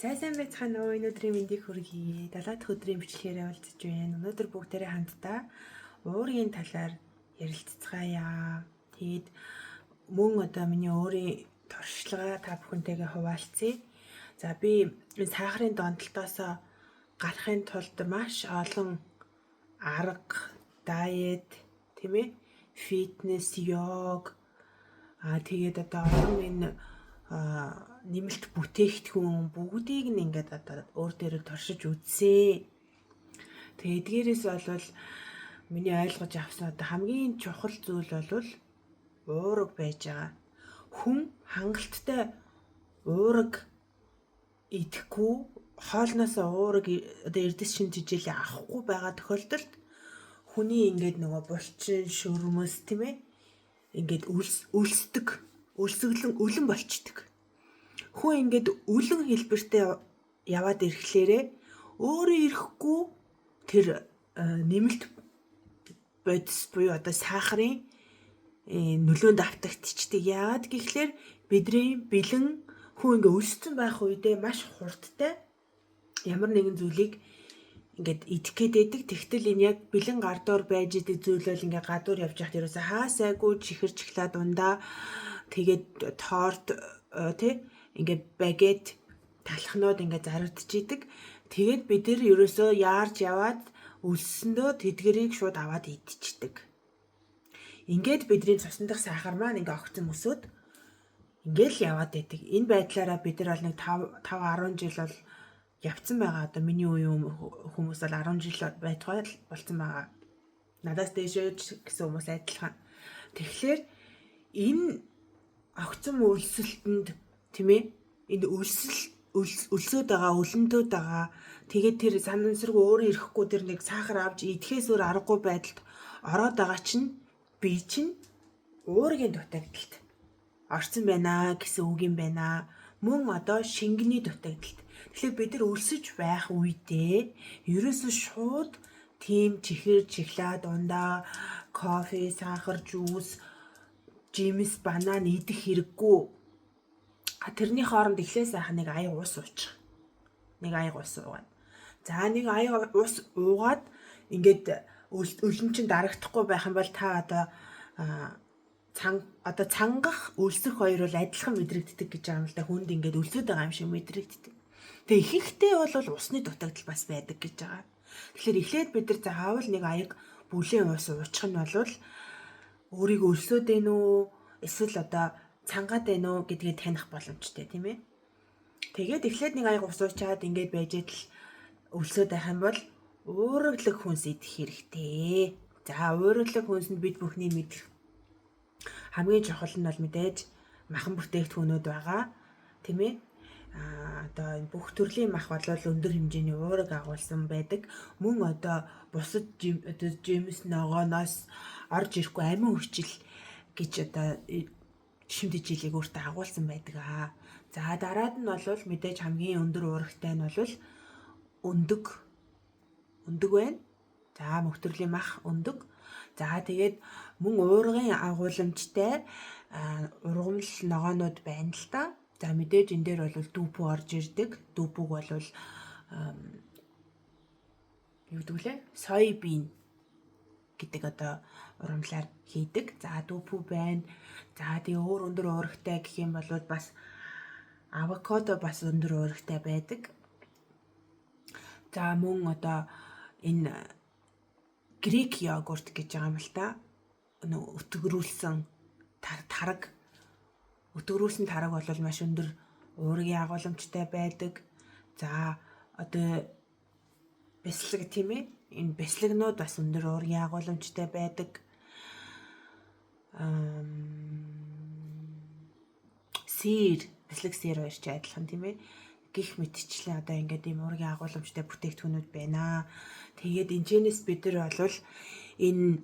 За сайн байцгаана уу. Өнөөдрийн мэндийг хүргэе. 7 дахь өдрийн бичлэгээр уулзаж байна. Өнөөдөр бүгдээрээ хамтдаа уургийн талаар ярилцгаая. Тэгээд мөн одоо миний өөрийн туршлагаа та бүхэнтэйгээ хуваалцъя. За би энэ сахарын донтолтоос гарахын тулд маш олон арга, диет, тийм ээ, фитнес, йог, тэгээд одоо олон энэ нэмэлт бүтээгдэхүүн бүгдийг нь ингээд одоо өөр дээрээ туршиж үзье. Тэгээ эдгээрээс бол миний ойлгож авсан одоо хамгийн чухал зүйл бол уурга байж байгаа. Хүн хангалттай уурга идэхгүй хоолноос уурга одоо эрдэс шин жижиглээ авахгүй байгаа тохиолдолд хүний ингээд нөгөө булчин шөрмөс тийм ээ ингээд өлсгөлөн болчдөг. Хүн ингээд үлэн хэлбэртэй яваад ирэхлээрээ өөрөө ирэхгүй тэр нэмэлт бодис буюу одоо сахарын нөлөөнд автагдчихдаг. Яагаад гэхлээр бидний бэлэн хүн ингээд өссөн байх үедээ маш хурдтай ямар нэгэн зүйлийг ингээд идэх гээд байдаг. Тэгтэл энэ яг бэлэн гардуур байж идэг зүйл бол ингээд гадуур явж байхад ерөөсөө хаасайгүй чихэр чихлаа дундаа тэгээд торт тий ингээд багет талхнууд ингээд зарагдчихийдэг. Тэгээд бид нар ерөөсөө яарч яваад өлсөндөө тэдгэрийг шууд аваад идчихдэг. Ингээд бидний цусны дах сахар маань ингээд огцон өсөд ингээд л яваад байдаг. Энэ байдлаараа бид нар бол нэг 5-10 жил бол явцсан байгаа. Одоо миний үеийн хүмүүс бол 10 жил байтугай болсон байгаа. Надаас дээшөөж гэсэн хүмүүс адилхан. Тэгэхээр энэ огцон өлсөлтөнд тийм ээ энэ өлсөд байгаа, өлөндөөд байгаа. Тэгээд тэр санамсаргүй өөрөө ирэхгүй тэр нэг сахар авч идэхээс өөр аргагүй байдалд ороод байгаа чинь би чинь уургийн дутагдалт орсон байна гэсэн үг юм байна. Мөн одоо шингэний дутагдалт. Тэгэхээр бид нар өлсөж байх үедээ ерөөсөө шууд тийм чихэр чихлаа дундаа кофе, сахар, жуус, жимс, банан идэх хэрэггүй. Тэрний хооронд эхлээ сайхан нэг аяг ус уучих. Нэг аяг ус уугаад. За нэг аяг ус уугаад ингээд өлөн чинь дарагдахгүй байх юм бол та одоо цангах өлсөх хоёр бол адилхан мэдрэгддэг гэж байгаа юм л да. Хүнд ингээд өлсөд байгаа юм шиг мэдрэгддэг. Тэгээ ихэнхдээ бол усны дутагдал бас байдаг гэж байгаа. Тэгэхээр эхлээд бид нар заавал нэг аяг бүлийн ус уучих нь бол өөрийгөө өлсөд байна уу эсвэл одоо цангаад байна уу гэдгийг таних боломжтой тийм ээ. Тэгээд эхлээд нэг аяг ус уучаад ингээд байж идэл өлсөд байх юм бол уурглаг хүнс идэх хэрэгтэй. За уурглаг хүнсэнд бид бүхний мэдэх хамгийн чухал нь бол мэдээж махан бүтээгдэхүүнүүд байгаа тийм ээ. Одоо энэ бүх төрлийн мах бол өндөр хэмжээний уурга агуулсан байдаг. Мөн одоо бусад жимс ногооноос орж ирэхгүй амин хүчил гэж одоо шимт жилийг өөртөө агуулсан байдаг. За дараад нь бол мэдээж хамгийн өндөр уургатай нь бол өндөг байна. За бүх төрлийн мах өндөг. За тэгээд мөн уургын агууламжтай ургамал ногоонууд байна л та. За мэдээж энэ дээр бол дүүпүү орж ирдэг. Дүүпүүг бол юу гэдэг вэ? Соёбин гэдэг одоо ургамлаар хийдэг. За дүүпүү байна. За тэгээ өөр өндөр уургатай гэх юм бол бас авокадо бас өндөр уургатай байдаг. За мөн одоо энэ грек йогурт гэж байгаа юм л та. Өтгөрүүлсэн тараг. Өтгөрүүлсэн тараг бол маш өндөр уургийн агууламжтай байдаг. За одоо бяцлаг тийм ээ. Энэ бяцлагнууд бас өндөр уургийн агууламжтай байдаг. Бяцлаг сэр хоёр ч адилхан тийм ээ. Гих мэтчлэн одоо ингээд ийм уургийн агууламжтай бүтээгдэхүүнүүд байна. Тэгээд энэчнээс бид нар бол энэ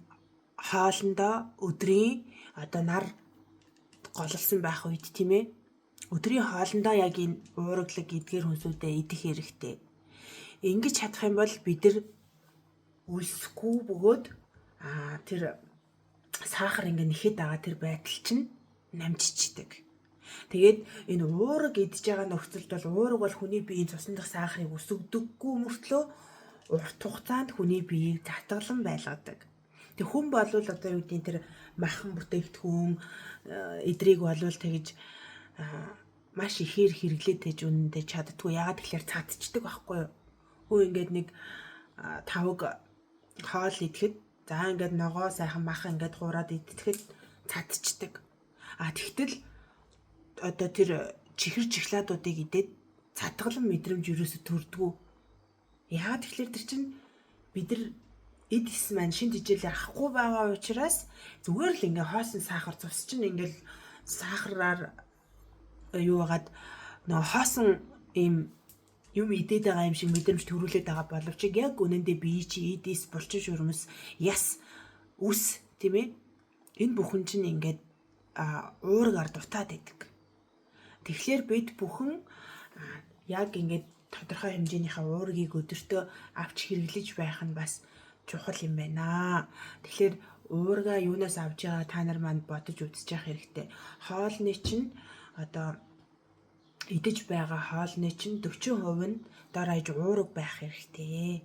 хоолндоо өдрийн одоо нар голлсон байх үед тийм ээ. Өдрийн хоолндоо яг энэ уурглаг эдгээр хүнсүүдэд идэх хэрэгтэй. Ингэж чадах юм бол бид нар өлсөхгүй бөгөөд тэр сахар ингээ нэхэд байгаа тэр байдал чинь намжичдаг. Тэгээд энэ уураг идж байгаа нөхцөлд бол уураг бол хүний биеийн цусны дах сахарыг өсгдөггүй мөртлөө урт хугацаанд хүний биеийг татгалан байлгадаг. Тэг хүн болвол одоо юу гэдгийг тэр махан бүтээгдэхүүн эдрийг болвол тэгж маш ихээр хэрэглээд байж үнэндээ чаддгүй. Яагаад тэгэхээр цадчдаг байхгүй юу? Хөө ингээд нэг тавг хоол идэхэд за ингээд ногоо сайхан мах ингээд хураад идэхэд цадчдаг. Тэгтэл одоо тэр чихэр чихладуудыг идээд цадгалан мэдрэмж юусоо төрдгөө. Яагаад тэгэхээр тэр чинь бид нар эд хис маань шин тэжээлээр авахгүй байгаа учраас зүгээр л ингээ хоосон сахар цус чинь ингээл сахараар юу хагаад нөгөө хоосон ийм юм идээд байгаа юм шиг мэдрэмж төрүүлээд байгаа боловч яг үнэндээ бие чи эдис булчин шүрмэс яс үс тийм ээ энэ бүхэн чинь ингээд уургаар дутаад идэг. Тэгэхээр бид бүхэн яг ингээд тодорхой хэмжээнийхээ уургийг өдөртөө авч хэрэглэж байх нь бас чухал юм байна. Тэгэхээр уургаа юунаас авж байгаа та нар манд бодож үзэж явах хэрэгтэй. Хоолны чинь одоо идэж байгаа хоолны чинь 40% нь дор хаяж уураг байх хэрэгтэй.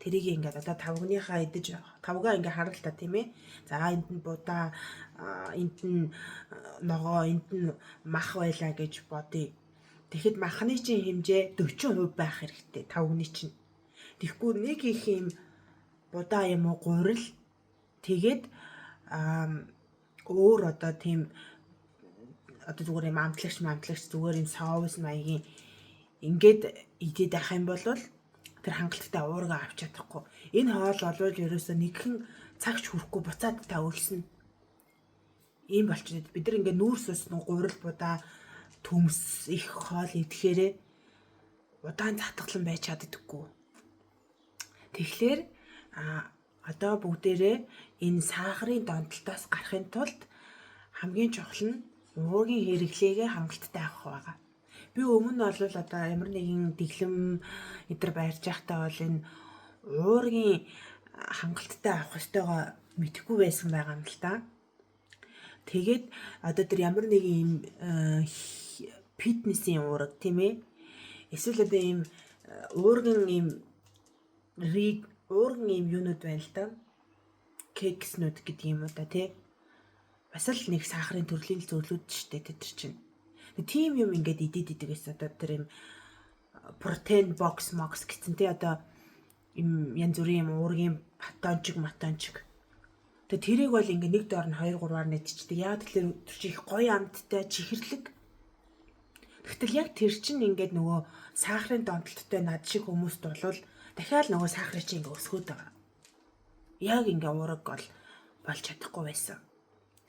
Тэрийг ингээд одоо тавгныхаа идэж тавгаа ингээд харал та тийм ээ. За энд нь будаа, энд нь ногоо, энд нь мах байлаа гэж бодъё. Тэгэхэд махны чинь хэмжээ 40% байх хэрэгтэй тавгны чинь. Тэгэхгүй нэг их юм будаа юм уу гурил тэгээд өөр одоо тийм одоо зүгээр юм амтлагч зүгээр юм соус маягийн ингээд идээд авах юм бол тэр хангалттай уурга авч чадахгүй. Энэ хоол олвол ерөөсөө нэгэн цагч хүрэхгүй буцаад та өлснө. Ийм болчиход бид нар ингээд нүүрс ус гурил будаа төмс их хоол идэхээрээ удаан татгалан байж чаддаггүй. Тэгэхээр одоо бүгдээрээ энэ сахарын донтолтоос гарахын тулд хамгийн чухал нь уургийн хэрэглээгээ хангалттай авах байгаа. Би өмнө нь бол одоо ямар нэгэн дэглэм эдэр байрж байхдаа бол энэ уургийн хангалттай авах ёстойгоо мэдэхгүй байсан байгаа юм л та. Тэгээд одоо тэр ямар нэгэн юм фитнесийн уураг тийм ээ. Эсвэл одоо ийм уургийн ийм уургийн ийм юунууд байна л да. Кекснүүд гэдэг юм уу да тий. Бас л нэг сахарын төрлийн зөвлөд штэ тэр чинь. Тийм юм ингээд идээд идэг гэсэн одоо тэр юм протеин бокс гэсэн тий одоо юм янз бүрийн юм уургийн батончиг. Тэгээ тэрийг бол ингээд нэг доор нь 2-3-аар нэдчихдэг. Яагаад тэгэхээр тэр чинь их гоё амттай чихэрлэг. Тэгтэл яг тэр чинь ингээд нөгөө сахарын донтолттой над шиг хүмүүст болвол дахиад нөгөө сахарын чинь ингээд өсгөөд байгаа. Яг ингээд уураг болж чадахгүй байсан.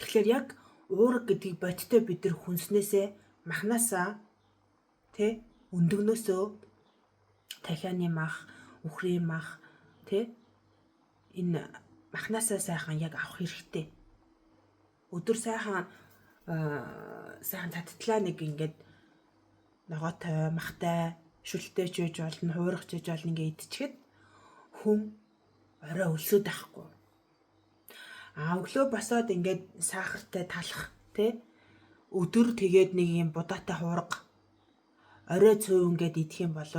Тэгэхээр яг уураг гэдгийг бодтой бид нар хүнснээсээ махнасаа тэ өндөгнөөсөө дахианы мах, үхрийн мах тэ энэ махнасаа сайхан яг авах хэрэгтэй. Өдөр сайхан таттлаа нэг ингээд ногоотой, махтай, шүлтэй ч үеж болно, хуурах ч үеж болно ингээд идчихэд хүн орой өлсөд байхгүй. Өглөө босоод ингээд сахартай талах тэ өдөр тэгээд нэг юм будаатай хуурга орой цөв ингээд идэх юм бол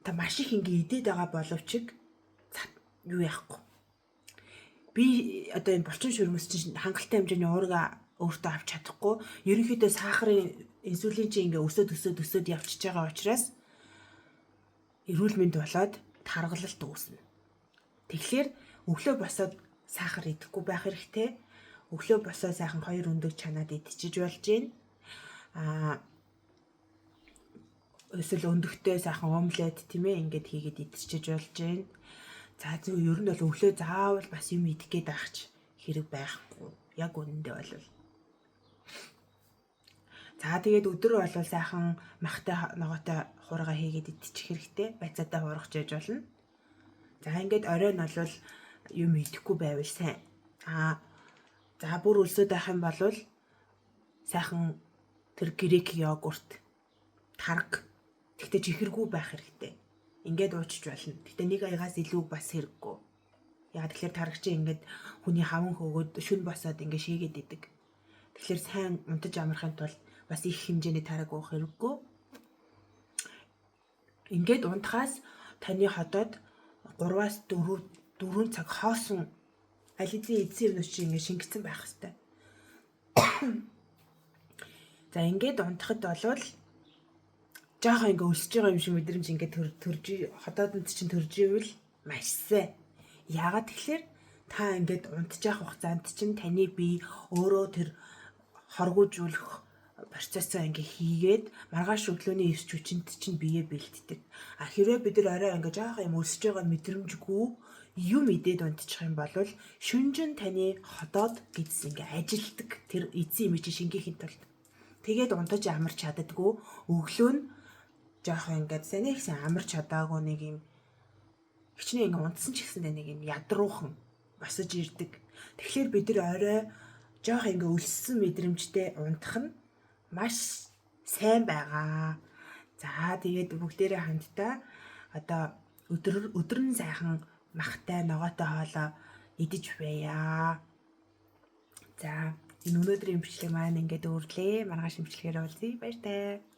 та маш их ингээд идээд байгаа боловч юу яахгүй. Би одоо энэ булчин шүрмэс чинь хангалттай хэмжээний уурга өөртөө авч чадахгүй. Ерөнхийдөө сахарын инсулин чинь ингээд өсөд явчихж байгаа учраас эрүүл мэнд болоод таргалалт үүснэ. Тэгэхээр өглөө босоод сахар идэхгүй байх хэрэгтэй. Өглөө босоо сайхан 2 өндөг чанаад идчихэж болж гин. Эсвэл өндөгтэй сайхан омлет тийм ээ ингээд хийгээд идчихэж болж гин. За зөв ер нь бол өглөө заавал бас юм идэх гээд байхч хэрэг байхгүй. Яг үнэндээ бол. За тэгээд өдөр бол сайхан махтай ногоотой хуурга хийгээд идчих хэрэгтэй. Байцаатай хуургаж яж болно. За ингээд оройн бол юм идэхгүй байвал сайн. За бүр өлсөд байх юм бол сайхан тэр грек йогурт, тарг. Тэгтээ чихэргүй байх хэрэгтэй. Ингээд уучж болно. Тэгтээ нэг аягаас илүү бас хэрэггүй. Яа тэгэхээр тарг чинь ингээд хүний хаван хөөгөөд шүн босоод ингээд шийгээд идэг. Тэгэхээр сайн унтаж амархын тулд бас их хэмжээний тараг уух хэрэггүй. Ингээд унтахаас таны хотод 3-аас 4 цаг хоосон аль хэдийн эзэн юмнууд чинь ингээд шингэсэн байх хэвээр. За ингээд унтахад болвол жоохон ингээ өсөж байгаа юм шиг мэдрэмж ингээ төрж хотоодонд чинь төрж ивэл маш сайн. Яагаад тэгэхээр та ингээд унтж явах хугацаанд чинь таны бие өөрөө тэр хоргоожуулах процессоо ингээ хийгээд маргааш өглөөний эрч хүчинд чинь биеэ бэлддэг. А хэрвээ бид нар орой ингээ жоохон юм өсөж байгаа мэдрэмжгүй юм идээд унтчих юм бол шүнжин таны хотоод гэдс ингээ ажилтдаг тэр эзэн юм чи шингээхийн тулд тэгээд унтаж амарч чаддаггүй өглөө нь жоохон ингээд санийхсэн амарч чадаагүй нэг юм хичнээн ингээ унтсан ч гэсэн нэг юм ядруухан босож ирдэг. Тэгэхээр бид нар орой жоохон ингээ өлссөн мэдрэмжтэй унтах нь маш сайн байгаа. За тэгээд бүгдээрээ хамтдаа одоо өдөр нь сайхан махтай ногоотой хоолоо идэж байя. За энэ өнөөдрийн бичлэг маань ингээд өөрлөө. Маргааш бичлэгээр уулзъя. Баяр таа.